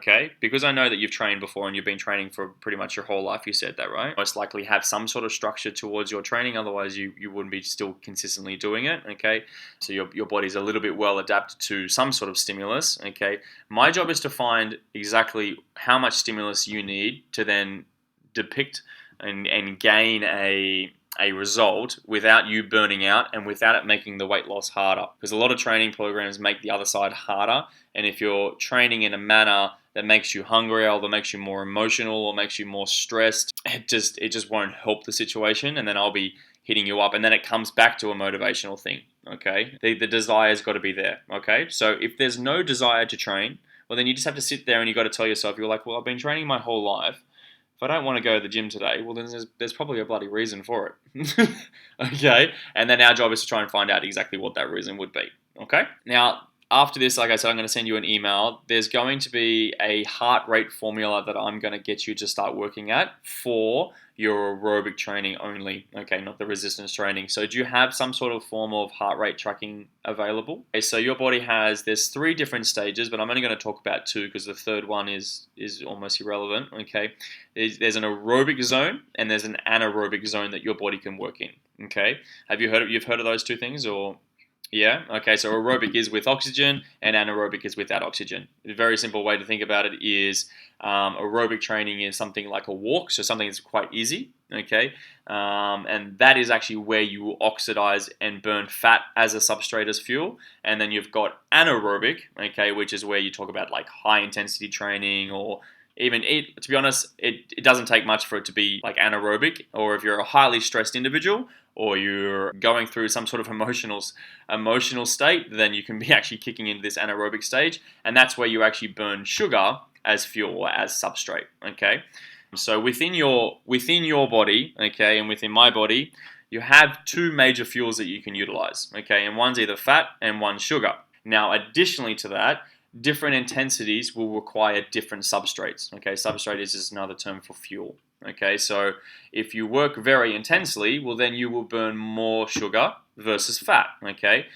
okay? Because I know that you've trained before and you've been training for pretty much your whole life, you said that, right? Most likely have some sort of structure towards your training, otherwise you wouldn't be still consistently doing it, okay? So your body's a little bit well adapted to some sort of stimulus, okay? My job is to find exactly how much stimulus you need to then depict and gain a result without you burning out and without it making the weight loss harder. Because a lot of training programs make the other side harder, and if you're training in a manner that makes you hungrier or that makes you more emotional or makes you more stressed, it just won't help the situation, and then I'll be hitting you up, and then it comes back to a motivational thing, okay? The desire's got to be there, okay? So if there's no desire to train, well, then you just have to sit there and you got to tell yourself, you're like, well, I've been training my whole life. If I don't want to go to the gym today, well, then there's probably a bloody reason for it. Okay? And then our job is to try and find out exactly what that reason would be. Okay? Now, after this, like I said, I'm going to send you an email. There's going to be a heart rate formula that I'm going to get you to start working at for your aerobic training only, okay, not the resistance training. So do you have some sort of form of heart rate tracking available? Okay, so your body there's 3 different stages, but I'm only going to talk about 2 because the third one is almost irrelevant, okay? There's an aerobic zone and there's an anaerobic zone that your body can work in, okay? You've heard of those 2 things, or? Yeah, okay, so aerobic is with oxygen and anaerobic is without oxygen. A very simple way to think about it is aerobic training is something like a walk, so something that's quite easy, okay? And that is actually where you oxidize and burn fat as a substrate as fuel. And then you've got anaerobic, okay, which is where you talk about like high intensity training, or even to be honest, it doesn't take much for it to be like anaerobic, or if you're a highly stressed individual or you're going through some sort of emotional state, then you can be actually kicking into this anaerobic stage, and that's where you actually burn sugar as fuel or as substrate, okay? So within your body, okay, and within my body, you have 2 major fuels that you can utilize, okay, and one's either fat and one's sugar. Now, additionally to that, different intensities will require different substrates. Okay, substrate is just another term for fuel. Okay, so if you work very intensely, well, then you will burn more sugar versus fat. Okay,